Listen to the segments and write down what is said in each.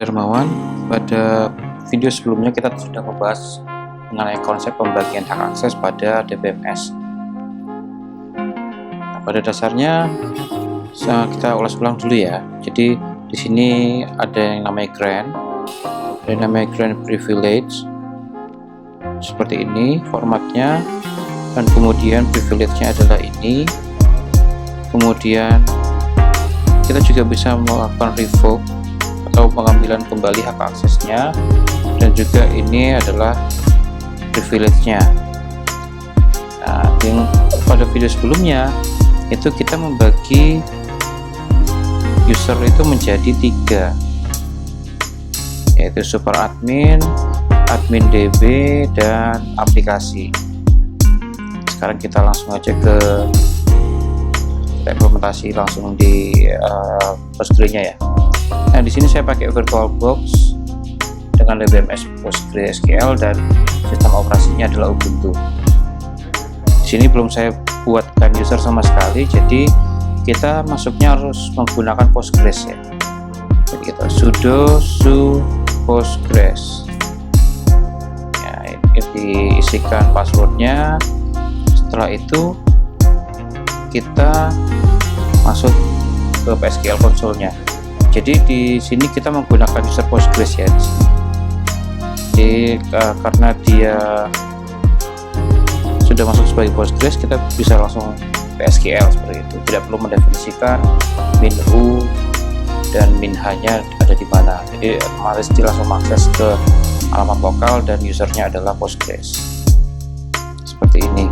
Dermawan, pada video sebelumnya kita sudah membahas mengenai konsep pembagian hak akses pada DBMS. Nah, pada dasarnya kita ulas ulang dulu ya. Jadi di sini ada yang namanya grant, ada yang namanya grant privilege. Seperti ini formatnya, dan kemudian privilege-nya adalah ini. Kemudian kita juga bisa melakukan revoke atau pengambilan kembali hak aksesnya, dan juga ini adalah privilege-nya. Nah, yang pada video sebelumnya itu kita membagi user itu menjadi 3, yaitu super admin, admin DB, dan aplikasi. Sekarang kita langsung aja ke implementasi langsung di Postgre-nya ya. Nah, di sini saya pakai VirtualBox dengan DBMS PostgreSQL dan sistem operasinya adalah Ubuntu. Di sini belum saya buatkan user sama sekali, jadi kita masuknya harus menggunakan Postgres ya. Jadi kita sudo su Postgres. Ya, ini diisikan passwordnya. Setelah itu kita masuk ke PSQL console-nya. Jadi di sini kita menggunakan user Postgres ya. Jadi karena dia sudah masuk sebagai Postgres, kita bisa langsung PSQL seperti itu. Tidak perlu mendefinisikan min u dan min h-nya ada di mana. Jadi otomatis dia langsung mengakses ke alamat lokal dan usernya adalah Postgres. Seperti ini.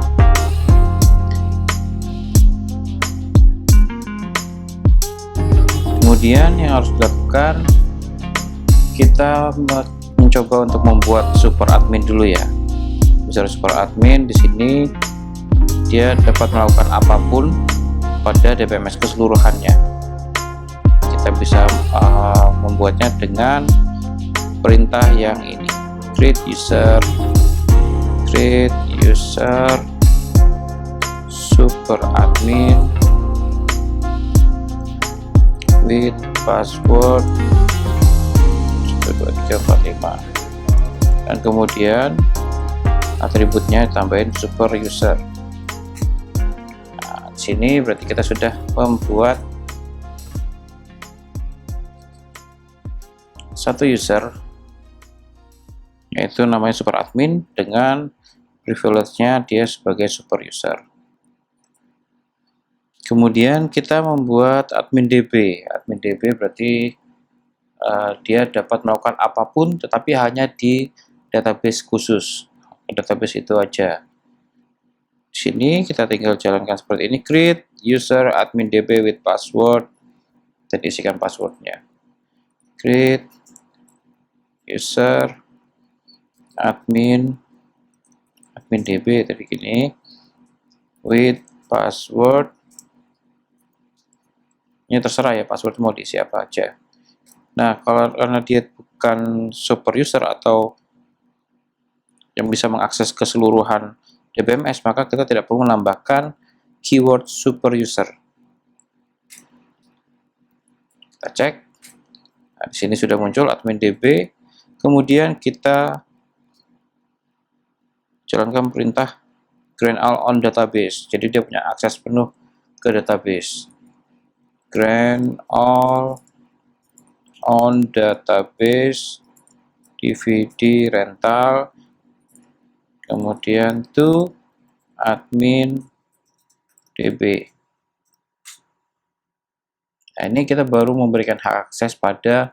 Kemudian yang harus dilakukan, kita mencoba untuk membuat super admin dulu ya. User super admin di sini dia dapat melakukan apapun pada DBMS keseluruhannya. Kita bisa membuatnya dengan perintah yang ini, create user super admin with password 12345, dan kemudian atributnya tambahin super user. Nah, di sini berarti kita sudah membuat satu user, yaitu namanya super admin dengan privilege-nya dia sebagai super user. Kemudian kita membuat admin DB. Admin DB berarti dia dapat melakukan apapun tetapi hanya di database khusus. Database itu aja. Di sini kita tinggal jalankan seperti ini, create user admin DB with password, dan isikan passwordnya. Create user admin DB tadi gini with password. Ini terserah ya, password mau diisi apa aja. Nah, karena dia bukan super user atau yang bisa mengakses keseluruhan DBMS, maka kita tidak perlu menambahkan keyword super user. Kita cek. Nah, di sini sudah muncul admin DB. Kemudian kita jalankan perintah grant all on database. Jadi dia punya akses penuh ke database. Grant all on database DVD rental, kemudian to admin DB. Nah, ini kita baru memberikan hak akses pada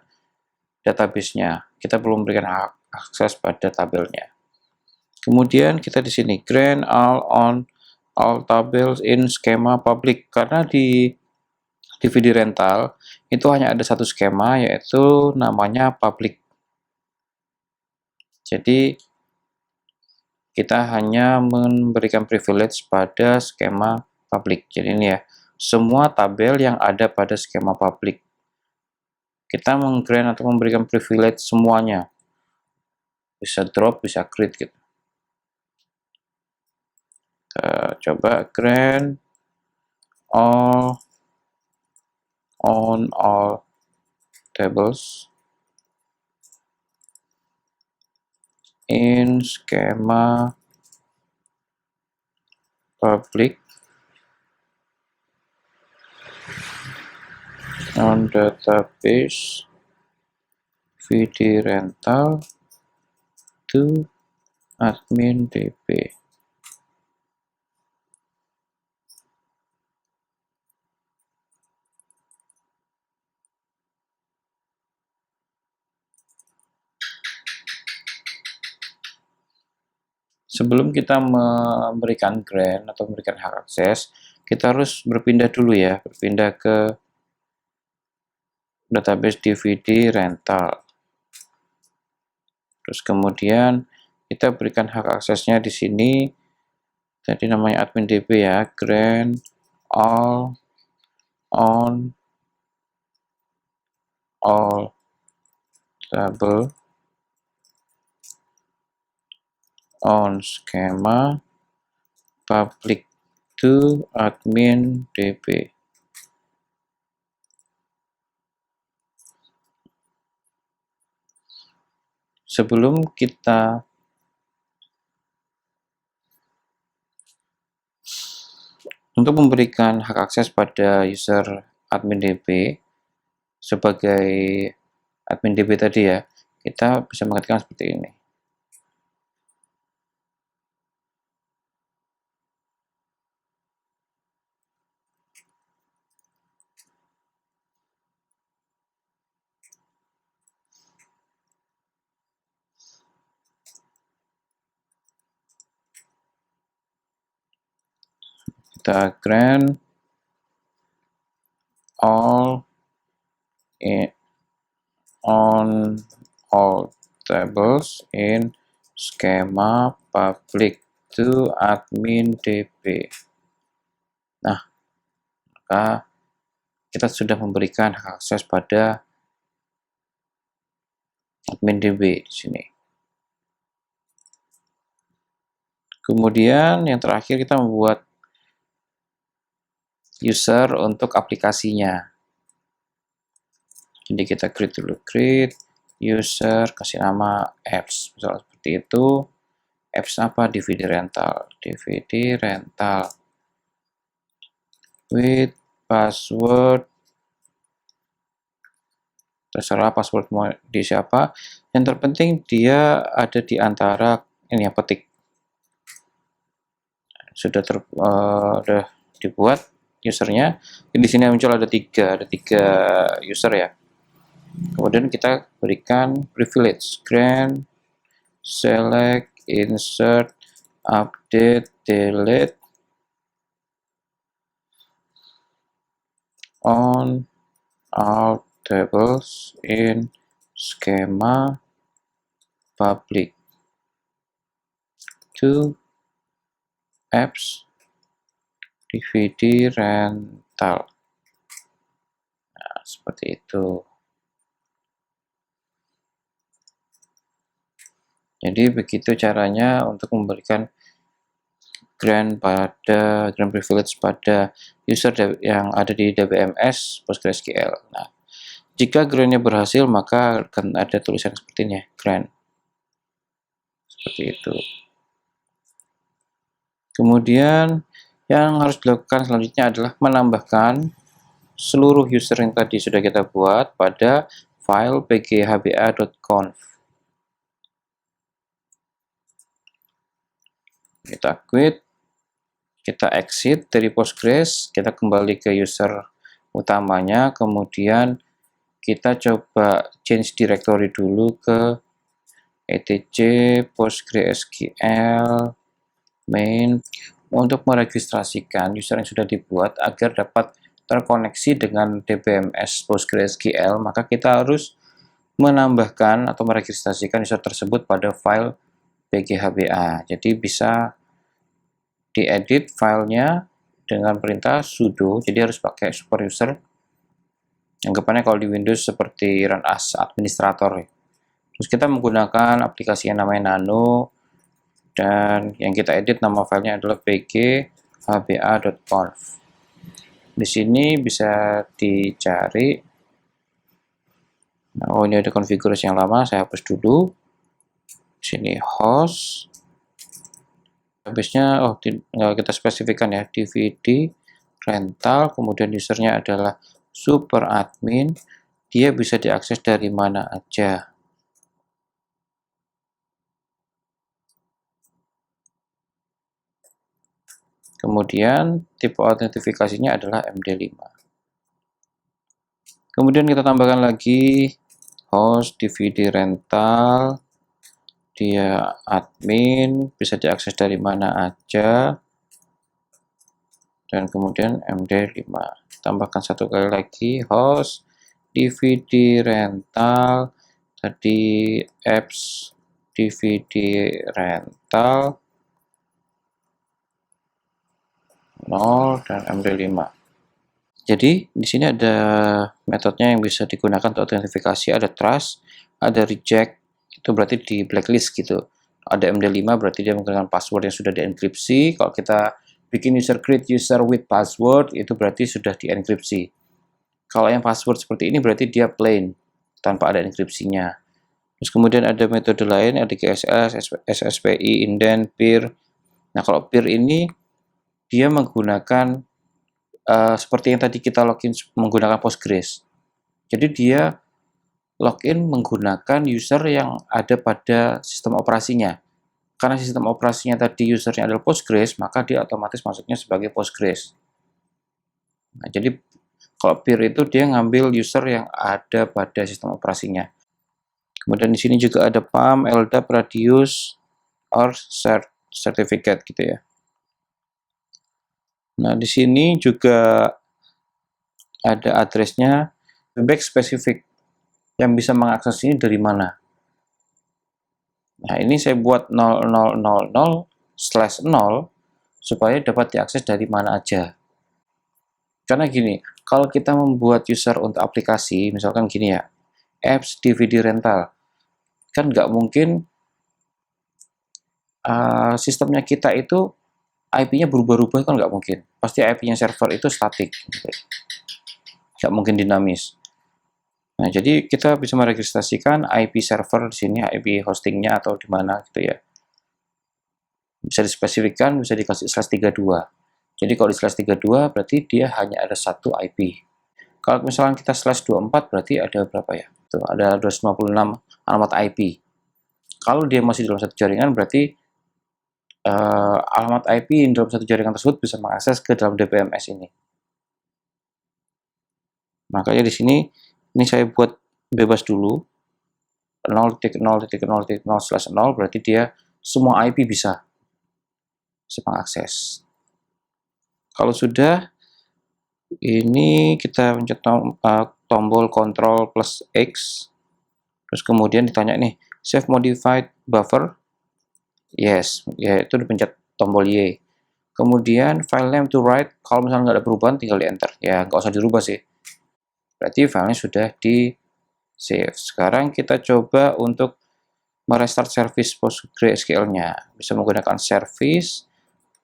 database-nya. Kita belum memberikan hak akses pada tabelnya. Kemudian kita di sini grant all on all tables in skema public, karena di DVD rental itu hanya ada satu skema, yaitu namanya public. Jadi kita hanya memberikan privilege pada skema public. Jadi ini ya, semua tabel yang ada pada skema public kita menggrant atau memberikan privilege semuanya. Bisa drop, bisa create gitu. Kita coba grant all on all tables in schema public on database VD rental to admin DB. Sebelum kita memberikan grant atau memberikan hak akses, kita harus berpindah dulu ya, berpindah ke database DVD rental. Terus kemudian kita berikan hak aksesnya di sini. Jadi namanya admin DB ya, grant all on all table on schema public to admin DB. Sebelum kita untuk memberikan hak akses pada user admin DB sebagai admin DB tadi ya, kita bisa mengetikkan seperti ini. Kita grant all on all tables in schema public to admin DB. Nah, maka kita sudah memberikan hak akses pada admin DB di sini. Kemudian yang terakhir kita membuat user untuk aplikasinya. Jadi kita create dulu, create user, kasih nama apps, misalnya seperti itu. Apps apa? DVD rental, DVD rental with password, terserah password mau di siapa. Yang terpenting dia ada di antara ini ya, petik. Sudah dibuat usernya. Di sini muncul ada tiga user ya. Kemudian kita berikan privilege, grant, select, insert, update, delete on all tables in schema public to apps DVD rental. Nah, seperti itu. Jadi begitu caranya untuk memberikan grant privilege pada user yang ada di DBMS PostgreSQL. Nah, jika grantnya berhasil, maka akan ada tulisan seperti ini, grant. Seperti itu. Kemudian yang harus dilakukan selanjutnya adalah menambahkan seluruh user yang tadi sudah kita buat pada file pghba.conf. Kita quit, kita exit dari Postgres, kita kembali ke user utamanya, kemudian kita coba change directory dulu ke etc PostgreSQL main untuk meregistrasikan user yang sudah dibuat agar dapat terkoneksi dengan DBMS PostgreSQL. Maka kita harus menambahkan atau meregistrasikan user tersebut pada file PGHBA. Jadi bisa diedit filenya dengan perintah sudo, jadi harus pakai super user. Anggapannya kalau di Windows seperti run as administrator. Terus kita menggunakan aplikasi yang namanya Nano, dan yang kita edit nama filenya adalah pghba.conf. Di sini bisa dicari. Nah, oh ini ada konfigurasi yang lama, saya hapus dulu. Sini host, habisnya kita spesifikkan ya, DVD rental, kemudian usernya adalah super admin, dia bisa diakses dari mana aja. Kemudian tipe autentifikasinya adalah MD5. Kemudian kita tambahkan lagi host DVD rental, dia admin, bisa diakses dari mana aja, dan kemudian MD5. Tambahkan satu kali lagi host DVD rental, tadi apps DVD rental 0 dan MD5. Jadi di sini ada metodenya yang bisa digunakan untuk autentifikasi, ada trust, ada reject, itu berarti di blacklist gitu. Ada MD5 berarti dia menggunakan password yang sudah dienkripsi. Kalau kita bikin user create user with password, itu berarti sudah dienkripsi. Kalau yang password seperti ini berarti dia plain, tanpa ada enkripsinya. Terus kemudian ada metode lain, ada GSS, SSPI, indent, peer. Nah kalau peer ini dia menggunakan seperti yang tadi kita login menggunakan Postgres. Jadi dia login menggunakan user yang ada pada sistem operasinya. Karena sistem operasinya tadi usernya adalah Postgres, maka dia otomatis masuknya sebagai Postgres. Nah, jadi kalau peer itu dia ngambil user yang ada pada sistem operasinya. Kemudian di sini juga ada PAM, LDAP, radius, or certificate gitu ya. Nah, di sini juga ada addressnya, back specific, yang bisa mengakses ini dari mana. Nah, ini saya buat 0000/0 supaya dapat diakses dari mana aja. Karena gini, kalau kita membuat user untuk aplikasi, misalkan gini ya, apps DVD rental, kan nggak mungkin sistemnya kita itu IP-nya berubah-ubah, kan nggak mungkin. Pasti IP-nya server itu statik, nggak mungkin dinamis. Nah, jadi kita bisa meregistrasikan IP server di sini, IP hostingnya atau di mana gitu ya. Bisa dispesifikkan, bisa dikasih /32. Jadi kalau di /32 berarti dia hanya ada satu IP. Kalau misalnya kita /24 berarti ada berapa ya? Tuh, ada 256 alamat IP. Kalau dia masih dalam satu jaringan berarti alamat IP dalam satu jaringan tersebut bisa mengakses ke dalam DBMS ini. Makanya di sini ini saya buat bebas dulu 0.0.0/0 berarti dia semua IP bisa mengakses. Kalau sudah, ini kita pencet tombol Ctrl plus X, terus kemudian ditanya nih save modified buffer. Yes, ya itu dipencet tombol Y. Kemudian file name to write, kalau misalnya nggak ada perubahan tinggal di enter. Ya nggak usah dirubah sih. Berarti filenya sudah di save. Sekarang kita coba untuk merestart service PostgreSQL-nya. Bisa menggunakan service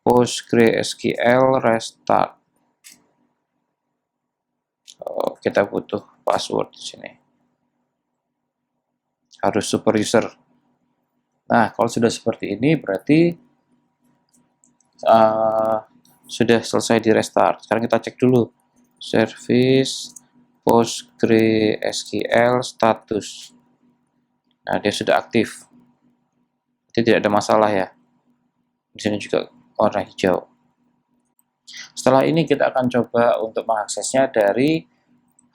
PostgreSQL restart. Oh, kita butuh password di sini. Harus super user. Nah, kalau sudah seperti ini berarti sudah selesai di restart. Sekarang kita cek dulu service PostgreSQL status. Nah, dia sudah aktif. Jadi tidak ada masalah ya. Di sini juga warna hijau. Setelah ini kita akan coba untuk mengaksesnya dari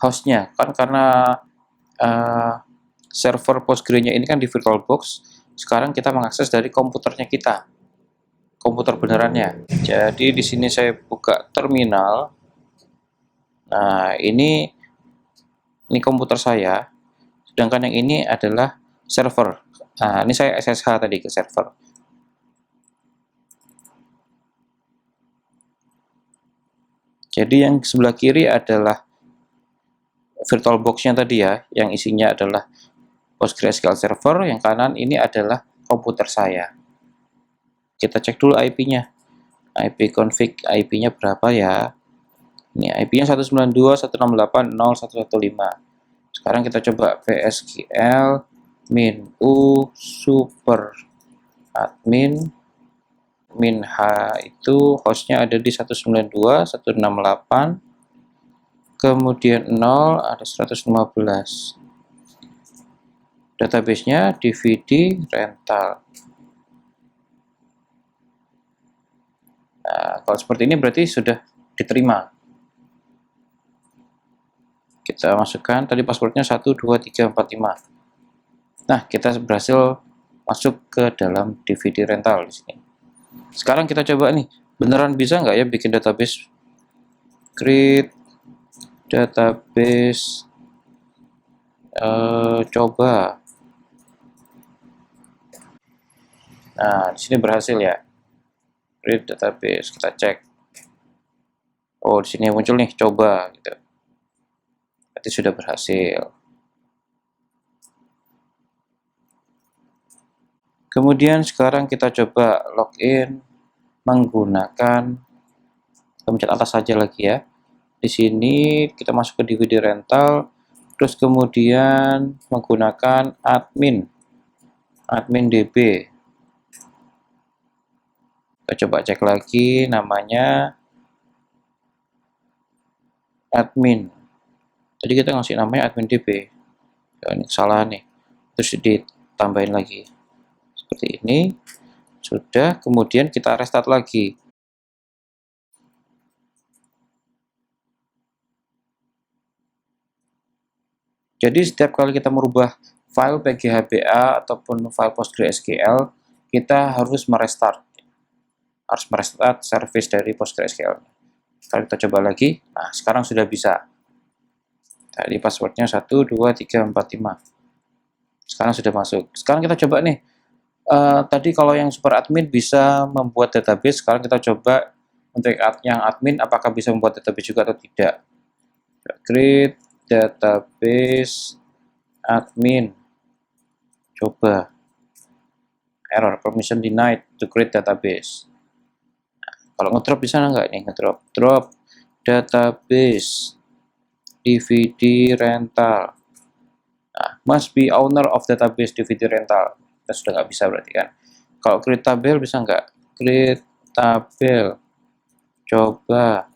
hostnya. Kan karena server Postgre-nya ini kan di VirtualBox. Sekarang kita mengakses dari komputernya kita, komputer benerannya. Jadi di sini saya buka terminal. Nah, ini komputer saya, sedangkan yang ini adalah server. Nah, ini saya SSH tadi ke server. Jadi yang sebelah kiri adalah VirtualBox-nya tadi ya, yang isinya adalah PostgreSQL server, yang kanan ini adalah komputer saya. Kita cek dulu IP-nya. IP config IP-nya berapa ya? Ini IP-nya 192.168.0.115. Sekarang kita coba PSQL min u super admin, min h itu hostnya ada di 192.168, kemudian 0 ada 115. Databasenya DVD rental. Nah, kalau seperti ini berarti sudah diterima. Kita masukkan tadi passwordnya 12345. Nah, kita berhasil masuk ke dalam DVD rental di sini. Sekarang kita coba nih, beneran bisa nggak ya bikin database? Create database, coba. Nah, di sini berhasil ya. Create database, kita cek. Oh, di sini muncul nih, coba gitu. Berarti sudah berhasil. Kemudian sekarang kita coba login menggunakan pencet atas saja lagi ya. Di sini kita masuk ke DVD rental, terus kemudian menggunakan admin DB. Kita coba cek lagi namanya admin. Tadi kita ngasih namanya admin DB. Oh, ini salah nih. Terus ditambahin lagi. Seperti ini. Sudah, kemudian kita restart lagi. Jadi setiap kali kita merubah file PGHBA ataupun file PostgreSQL, kita harus merestart service dari PostgreSQL. Kalau kita coba lagi, nah sekarang sudah bisa. Tadi passwordnya 12345. Sekarang sudah masuk. Sekarang kita coba nih. Tadi kalau yang super admin bisa membuat database, sekarang kita coba untuk yang admin apakah bisa membuat database juga atau tidak. Create database admin. Coba. Error, permission denied to create database. Kalau ngedrop bisa nggak nih? Drop database DVD rental. Nah, must be owner of database DVD rental. Kita sudah nggak bisa berarti kan. Kalau create tabel bisa nggak? Create tabel. Coba.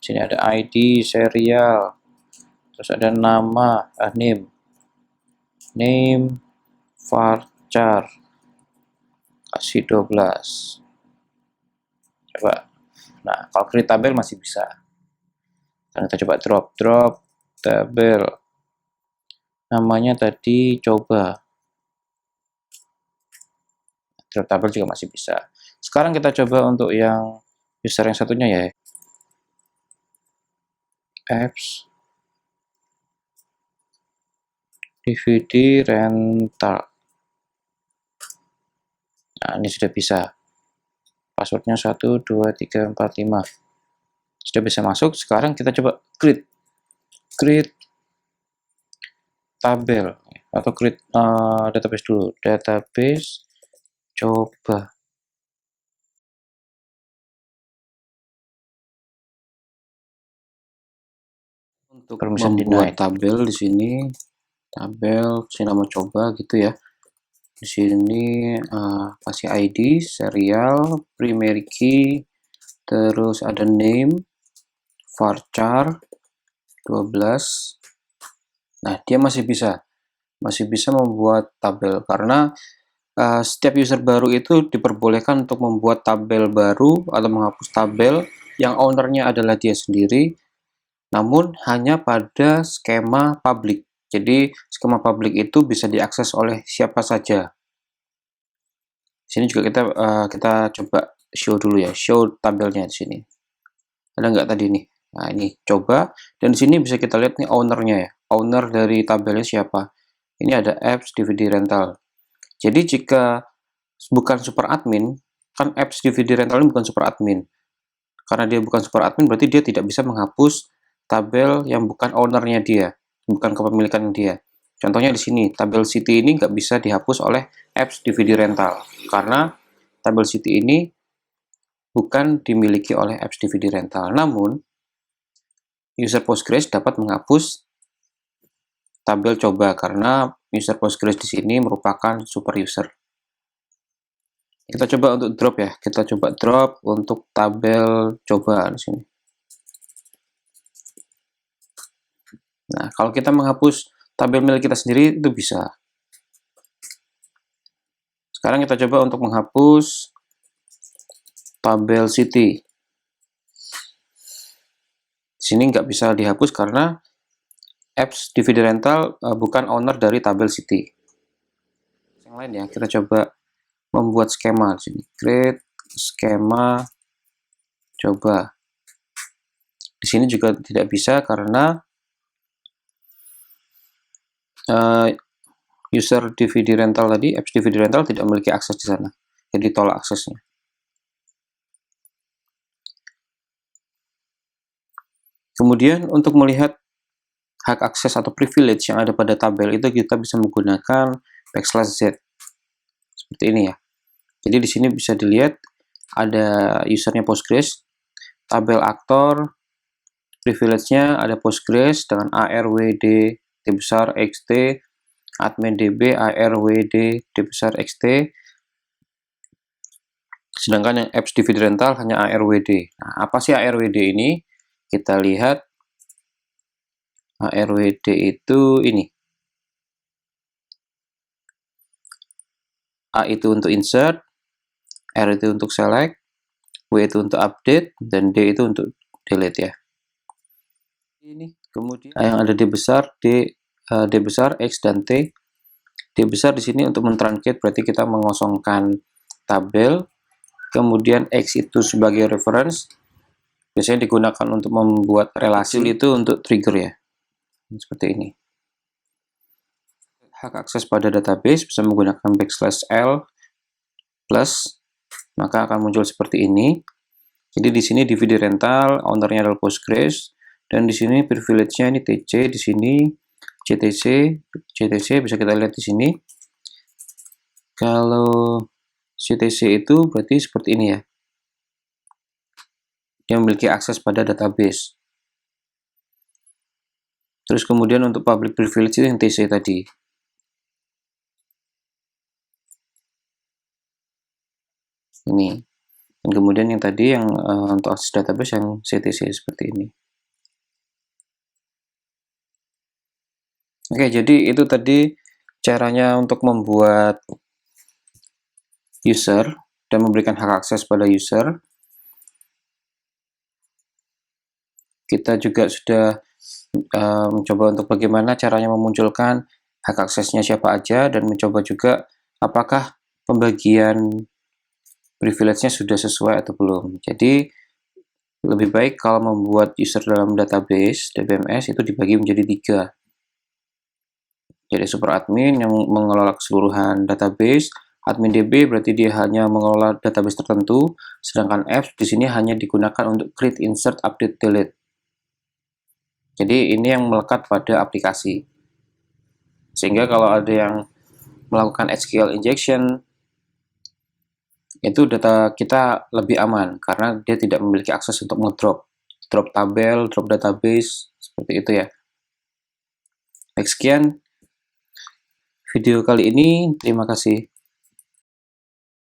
Sini ada ID, serial. Terus ada nama, name, varchar. Kasih 12. Coba. Nah, kalau create tabel masih bisa. Dan kita coba drop tabel. Namanya tadi coba. Drop tabel juga masih bisa. Sekarang kita coba untuk yang user yang satunya ya. Apps DVD rental. Nah, ini sudah bisa. Passwordnya 12345. Sudah bisa masuk. Sekarang kita coba create tabel atau create database dulu. Database coba. Untuk membuat tabel di sini, tabel nama coba gitu ya. Di sini kasih ID, serial, primary key, terus ada name, varchar 12. Nah, dia masih bisa membuat tabel karena setiap user baru itu diperbolehkan untuk membuat tabel baru atau menghapus tabel yang ownernya adalah dia sendiri, namun hanya pada skema public. Jadi skema public itu bisa diakses oleh siapa saja. Di sini juga kita coba show dulu ya, show tabelnya di sini. Ada nggak tadi nih? Nah, ini coba, dan di sini bisa kita lihat nih ownernya ya. Owner dari tabelnya siapa? Ini ada apps DVD rental. Jadi jika bukan super admin, kan apps DVD rental ini bukan super admin. Karena dia bukan super admin, berarti dia tidak bisa menghapus tabel yang bukan ownernya dia, bukan kepemilikan dia. Contohnya di sini, tabel city ini nggak bisa dihapus oleh apps DVD rental, karena tabel city ini bukan dimiliki oleh apps DVD rental. Namun, user Postgres dapat menghapus tabel coba karena user Postgres di sini merupakan super user. Kita coba untuk drop ya. Kita coba drop untuk tabel coba di sini. Nah, kalau kita menghapus tabel milik kita sendiri itu bisa. Sekarang kita coba untuk menghapus tabel city. Di sini nggak bisa dihapus karena apps DVD rental bukan owner dari tabel city. Yang lain ya, kita coba membuat skema di sini. Create skema coba. Di sini juga tidak bisa karena user DVD rental tadi, apps DVD rental tidak memiliki akses di sana. Jadi tolak aksesnya. Kemudian untuk melihat hak akses atau privilege yang ada pada tabel itu kita bisa menggunakan \z seperti ini ya. Jadi di sini bisa dilihat ada usernya Postgres, tabel aktor, privilege-nya ada Postgres dengan ARWD D besar XT, admin DB ARWD D besar XT, sedangkan yang apps DVD rental hanya ARWD. Nah, apa sih ARWD ini? Kita lihat ARWD itu ini. A itu untuk insert, R itu untuk select, W itu untuk update, dan D itu untuk delete ya. Ini kemudian yang ada D besar, D besar, X dan T. D besar di sini untuk mentruncate, berarti kita mengosongkan tabel. Kemudian X itu sebagai reference, biasanya digunakan untuk membuat relasi, itu untuk trigger ya, seperti ini. Hak akses pada database bisa menggunakan \l plus, maka akan muncul seperti ini. Jadi di sini DVD rental, ownernya adalah Postgres, dan di sini privilege-nya ini TC, di sini CTC bisa kita lihat di sini. Kalau CTC itu berarti seperti ini ya. Dia memiliki akses pada database. Terus kemudian untuk public privilege itu yang TC tadi. Ini. Dan kemudian yang tadi yang untuk akses database yang CTC seperti ini. Oke, jadi itu tadi caranya untuk membuat user dan memberikan hak akses pada user. Kita juga sudah mencoba untuk bagaimana caranya memunculkan hak aksesnya siapa aja, dan mencoba juga apakah pembagian privilege-nya sudah sesuai atau belum. Jadi lebih baik kalau membuat user dalam database DBMS itu dibagi menjadi 3. Jadi super admin yang mengelola keseluruhan database, admin DB berarti dia hanya mengelola database tertentu, sedangkan apps di sini hanya digunakan untuk create, insert, update, delete. Jadi ini yang melekat pada aplikasi. Sehingga kalau ada yang melakukan SQL injection, itu data kita lebih aman karena dia tidak memiliki akses untuk ngedrop, drop tabel, drop database, seperti itu ya. Baik, sekian video kali ini. Terima kasih.